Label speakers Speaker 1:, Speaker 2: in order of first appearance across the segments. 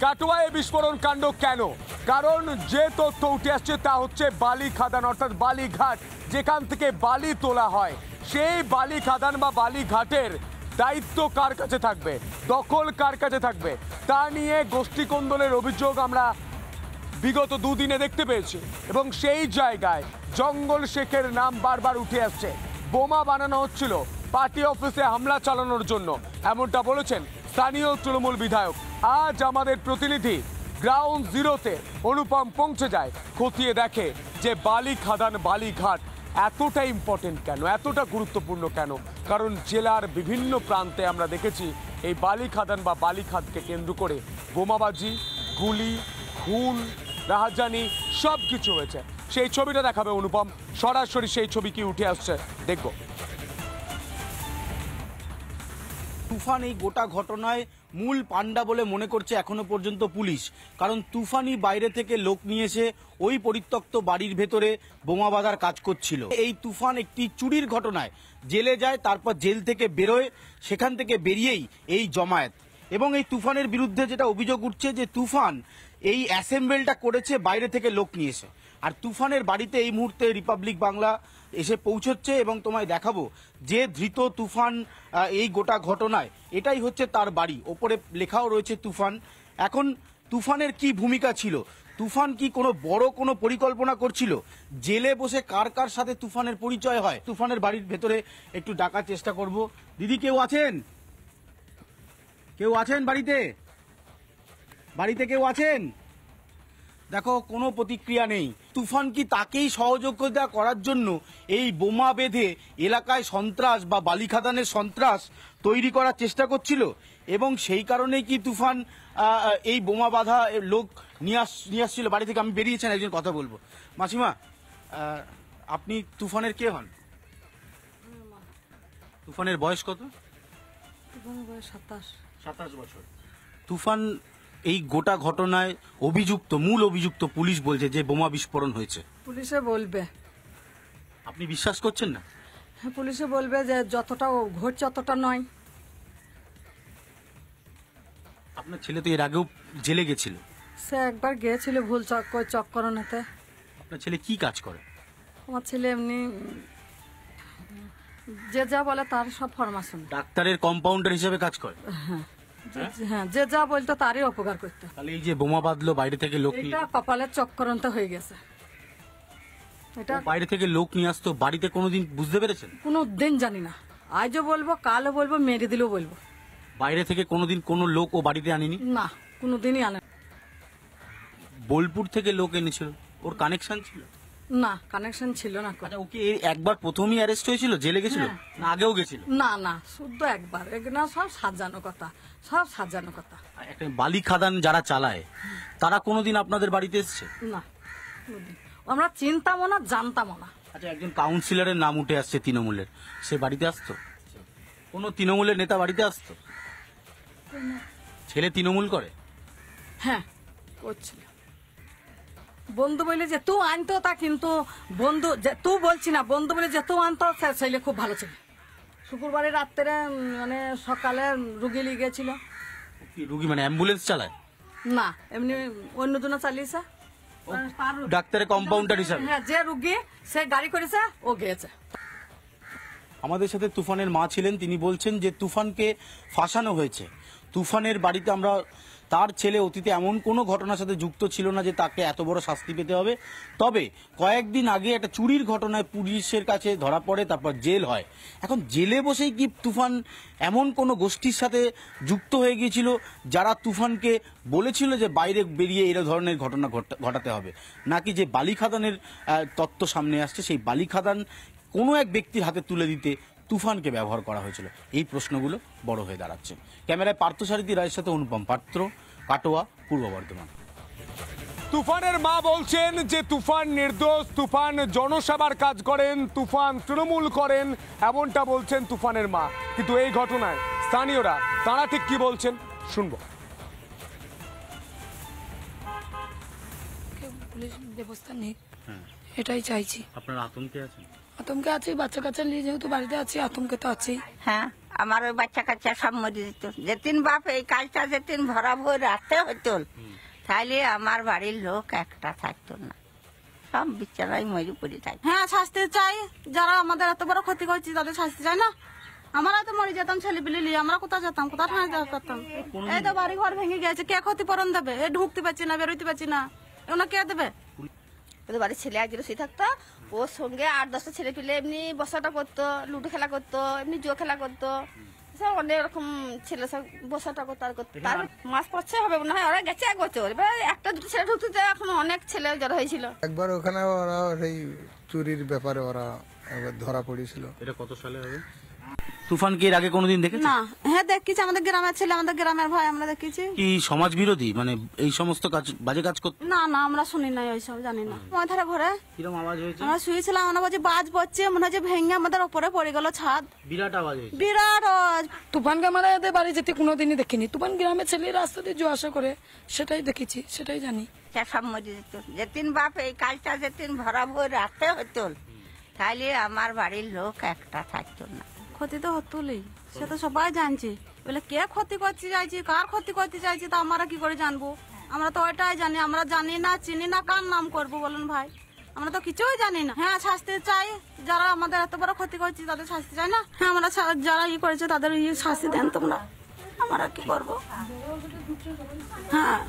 Speaker 1: কাটোয়ায় বিস্ফোরণ কাণ্ড কেন? কারণ যে তথ্য উঠে আসছে তা হচ্ছে বালি খাদান অর্থাৎ বালিঘাট, যেখান থেকে বালি তোলা হয় সেই বালি খাদান বা বালি ঘাটের দায়িত্ব কার কাছে থাকবে, দখল কার কাছে থাকবে, তা নিয়ে গোষ্ঠী কোন্দলের অভিযোগ আমরা বিগত দুদিনে দেখতে পেয়েছি। এবং সেই জায়গায় জঙ্গল শেখের নাম বারবার উঠে আসছে। বোমা বানানো হচ্ছিল পার্টি অফিসে হামলা চালানোর জন্য, এমনটা বলেছেন স্থানীয় তৃণমূল বিধায়ক। আজ আমাদের প্রতিনিধি গ্রাউন্ড জিরোতে অনুপম পৌঁছে যায়, খতিয়ে দেখে যে বালি খাদান বালিঘাট এতটা ইম্পর্টেন্ট কেন, এতটা গুরুত্বপূর্ণ কেন। কারণ জেলার বিভিন্ন প্রান্তে আমরা দেখেছি এই বালি খাদান বা বালিঘাটকে কেন্দ্র করে বোমাবাজি, গুলি, খুন, রাহাজানি সব কিছু হয়েছে। সেই ছবিটা দেখাবে অনুপম, সরাসরি সেই ছবি কি উঠে আসছে দেখব।
Speaker 2: তুফান এই গোটা ঘটনায় মূল পান্ডা বলে মনে করছে এখনো পর্যন্ত পুলিশ। কারণ তুফানই বাইরে থেকে লোক নিয়ে এসে ওই পরিত্যক্ত বাড়ির ভেতরে বোমা বাঁধার কাজ করছিল। এই তুফান একটি চুরির ঘটনায় জেলে যায়, তারপর জেল থেকে বেরোয়, সেখান থেকে বেরিয়েই এই জমায়েত। এবং এই তুফানের বিরুদ্ধে যেটা অভিযোগ উঠছে যে তুফান এই অ্যাসেম্বলটা করেছে বাইরে থেকে লোক নিয়ে এসে। আর তুফানের বাড়িতে এই মুহূর্তে রিপাবলিক বাংলা এসে পৌঁছচ্ছে এবং তোমায় দেখাবো যে ধৃত তুফান এই গোটা ঘটনায়, এটাই হচ্ছে তার বাড়ি। ওপরে লেখাও রয়েছে তুফান। এখন তুফানের কি ভূমিকা ছিল, তুফান কি কোনো বড় কোনো পরিকল্পনা করছিল, জেলে বসে কার কার সাথে তুফানের পরিচয় হয়, তুফানের বাড়ির ভেতরে একটু ডাকার চেষ্টা করব। দিদি কেউ আছেন? কেউ আছেন বাড়িতে? বাড়িতে কেউ আছেন? দেখো কোনো প্রতিক্রিয়া নেই। তুফান কি তাকেই সহযোগিতা করার জন্য এই বোমা বেঁধে এলাকায় সন্ত্রাস বা বালিখাদানের সন্ত্রাস তৈরি করার চেষ্টা করছিল? এবং সেই কারণেই কি তুফান এই বোমা বাঁধা লোক নিয়ে আসছিল বাড়ি থেকে? আমি বেরিয়েছেন একজন কথা বলবো। মাসিমা, আপনি তুফানের কে হন? তুফানের বয়স কত?
Speaker 3: তুফানের বয়স
Speaker 2: 27 বছর। তুফান এই গোটা ঘটনায় অভিযুক্ত, মূল অভিযুক্ত। পুলিশ বলছে যে বোমা বিস্ফোরণ হয়েছে।
Speaker 3: পুলিশে বলবে,
Speaker 2: আপনি বিশ্বাস করছেন না?
Speaker 3: হ্যাঁ, পুলিশে বলবে যে যতটা ঘটছে অতটা নয়।
Speaker 2: আপনার ছেলে তো এর আগেও জেলে গেছিল।
Speaker 3: সে একবার গিয়েছিল ভুল চক্করণেতে।
Speaker 2: আপনার ছেলে কি কাজ করে?
Speaker 3: আমার ছেলে এমনি যে যা বলে তার সব ফরমাশন।
Speaker 2: ডাক্তারের কম্পাউন্ডার হিসেবে কাজ করে।
Speaker 3: হ্যাঁ, যে যা বলতো তারই উপকার করতে।
Speaker 2: তাহলে এই যে বোমা বাঁধলো বাইরে থেকে লোক নিয়ে,
Speaker 3: এটা কপালের চক্করণতে হয়ে গেছে। এটা
Speaker 2: বাইরে থেকে লোক নিয়ে আসতো, বাড়িতে কোনোদিন বুঝতে পেরেছেন?
Speaker 3: কোনো দিন জানি না, আজও বলবো কালও বলবো, মেরে দিলেও বলবো।
Speaker 2: বাইরে থেকে কোনোদিন কোনো লোক ও বাড়িতে আনেনি?
Speaker 3: না, কোনোদিনই আনে।
Speaker 2: বোলপুর থেকে লোক এনেছিল, ওর কানেকশন ছিল?
Speaker 3: না, কানেকশন ছিল না।
Speaker 2: আচ্ছা, ওকে একবার প্রথমেই অ্যারেস্ট হয়েছিল, জেলে গেছিল না আগেও গেছিল?
Speaker 3: না না, শুদ্ধ একবার। এগুলো সব সাজানো কথা, সব সাজানো কথা।
Speaker 2: একটা বালি খাদান যারা চালায় তারা কোনোদিন আপনাদের বাড়িতে এসেছে?
Speaker 3: না, কোনোদিন আমরা চিনতামও না, জানতামও না।
Speaker 2: আচ্ছা, একজন কাউন্সিলরের নাম উঠে আসছে তৃণমূলের, সে বাড়িতে আসতো? কোনো তৃণমূলের নেতা বাড়িতে আসতো? ছেলে তৃণমূল করে?
Speaker 3: হ্যাঁ, করছিল। বন্ধু বলে যে তুই আনতো, তা কিন্তু বন্ধু তুই বলছি না, বন্ধু বলে যে তুই আনতো, ছেলে খুব ভালো ছিল। শুক্রবারে রাত্রে মানে সকালে রুগী নিয়ে গেছিল।
Speaker 2: রুগী মানে অ্যাম্বুলেন্স চালায়?
Speaker 3: না, এমনি অন্য জন্য চালিয়েছে।
Speaker 2: ডাক্তারের কম্পাউন্ডার হিসাবে?
Speaker 3: হ্যাঁ, যে রুগী সে গাড়ি করেছে ও গিয়েছে।
Speaker 2: আমাদের সাথে তুফানের মা ছিলেন, তিনি বলছেন যে তুফানকে ফাঁসানো হয়েছে। তুফানের বাড়িতে আমরা, তার ছেলে অতীতে এমন কোনো ঘটনার সাথে যুক্ত ছিল না যে তাকে এত বড় শাস্তি পেতে হবে। তবে কয়েকদিন আগে একটা চুরির ঘটনায় পুলিশের কাছে ধরা পড়ে, তারপর জেল হয়। এখন জেলে বসেই কি তুফান এমন কোনো গোষ্ঠীর সাথে যুক্ত হয়ে গিয়েছিল যারা তুফানকে বলেছিল যে বাইরে বেরিয়ে এই ধরনের ঘটনা ঘটাতে হবে? নাকি যে বালিখাদানের তত্ত্ব সামনে আসছে, সেই বালিখাদান কোনো এক ব্যক্তির হাতে তুলে দিতে তুফানকে ব্যবহার করা হয়েছিল? এই প্রশ্নগুলো বড় হয়ে দাঁড়াচ্ছে। ক্যামেরায় পার্থসারথী রায়ের সাথে অনুপম পাত্র, কাটোয়া, পূর্ব বর্ধমান।
Speaker 1: তুফানের মা বলছেন যে তুফান নির্দোষ, তুফান জনসেবার কাজ করেন, তুফান তৃণমূল করেন, এমনটা বলছেন তুফানের মা। কিন্তু এই ঘটনায় স্থানীয়রা তারা ঠিক কি বলছেন শুনবো।
Speaker 4: পুলিশ ব্যবস্থা নেই, এটাই চাইছি।
Speaker 2: আপনার আতঙ্কে আছেন?
Speaker 4: আতঙ্কে আছি, বাচ্চা কাচ্চা নিয়ে যেহেতু বাড়িতে আছি, আতঙ্কে তো আছেই।
Speaker 5: হ্যাঁ, আমার ওই বাচ্চা কাচ্চা সব মরে যেত। যেদিন বাপ এই কাজটা যেদিন ভরা ভোর রাখতে হতো, তাহলে আমার বাড়ির লোক একটা থাকতো না, সব বিচারাই মরে পড়ে থাকে।
Speaker 3: হ্যাঁ শাস্তি চাই, যারা আমাদের এত বড় ক্ষতি করছে তাদের শাস্তি চাই না। আমরা তো মরে যেতাম, ছেলে পিলে নিয়ে আমরা কোথায় যেতাম, কোথায় ঠাঁই যেতাম। এই তো বাড়ি ঘর ভেঙে গেছে, কে ক্ষতিপূরণ দেবে? এ ঢুকতে পারছি না, বেরোতে পারছি না, এগুলো কে দেবে?
Speaker 6: ওদের বাড়ির ছেলে একজন শুয়ে থাকতো, ওর সঙ্গে 8-10টা ছেলে পিলে এমনি বসাটা করতো, লুডো খেলা করতো, এমনি জুয়া খেলা করতো, সব অনেক রকম ছেলে সব বসাটা করতো আর করতো। তার মাস পড়ছে হবে মনে হয়, ওরা গেছে 1 বছর, এবার 1-2 ছেলে ঢুকতে এখন অনেক ছেলে জড়ো হয়েছিল।
Speaker 7: একবার ওখানে ওরা সেই চুরির ব্যাপারে ওরা একবার ধরা পড়েছিল।
Speaker 2: এটা কত সালে হবে? তুফান কি এর আগে কোনোদিন দেখেছেন?
Speaker 3: না। হ্যাঁ দেখেছি, আমাদের গ্রামের ছেলে, আমাদের গ্রামের ভাই, আমরা দেখেছি।
Speaker 2: কি সমাজ বিরোধী, মানে এই সমস্ত কাজ, বাজে কাজ করতে?
Speaker 3: না না, আমরা শুনি নাই ওইসব, জানি না। আমার ধারে ঘরে
Speaker 2: কিরকম আওয়াজ হয়েছে?
Speaker 3: আমরা শুয়েছিলাম, আমরা বলছি বাজ পড়ছে, মনে হচ্ছে ভেঙে আমাদের উপরে পড়ে গেল ছাদ।
Speaker 2: বিরাট আওয়াজ হয়েছে।
Speaker 3: বিরাট আওয়াজ।
Speaker 4: তুফানকে আমরা এদের বাড়ি যেতে কোনোদিনই দেখিনি। তুফান গ্রামের ছেলে রাস্তা দিয়ে যাওয়া আসা করে, সেটাই দেখেছি, সেটাই জানি।
Speaker 5: সব মরে যেত। যেদিন বাপ এই কাজটা যেদিন ভরা ভোর রাখতে হতো, তাহলে আমার বাড়ির লোক একটা থাকতো না।
Speaker 3: ক্ষতি তো হতোই, সে তো সবাই জানছে। বলে কে ক্ষতি করতে চাইছে, কার ক্ষতি করতে চাইছে, তা আমরা কি করে জানবো? আমরা তো ওইটাই জানি, আমরা জানি না, চিনি না, কার নাম করবো বলুন ভাই? আমরা তো কিছুই জানি না। হ্যাঁ শাস্তি চাই, যারা আমাদের এত বড় ক্ষতি করছে তাদের শাস্তি চাই না। হ্যাঁ আমরা যারা ই করেছে তাদের শাস্তি দেন তোমরা, আমরা কি করবো? হ্যাঁ।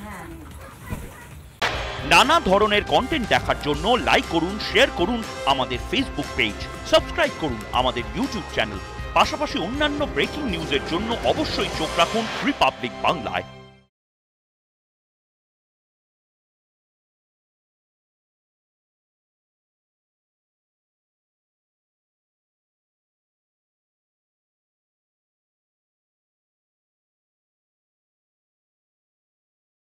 Speaker 8: নানা ধরনের কন্টেন্ট দেখার জন্য লাইক করুন, শেয়ার করুন আমাদের ফেসবুক পেজ, সাবস্ক্রাইব করুন আমাদের ইউটিউব চ্যানেল। পাশাপাশি অন্যান্য ব্রেকিং নিউজের জন্য অবশ্যই চোখ রাখুন রিপাবলিক বাংলায়।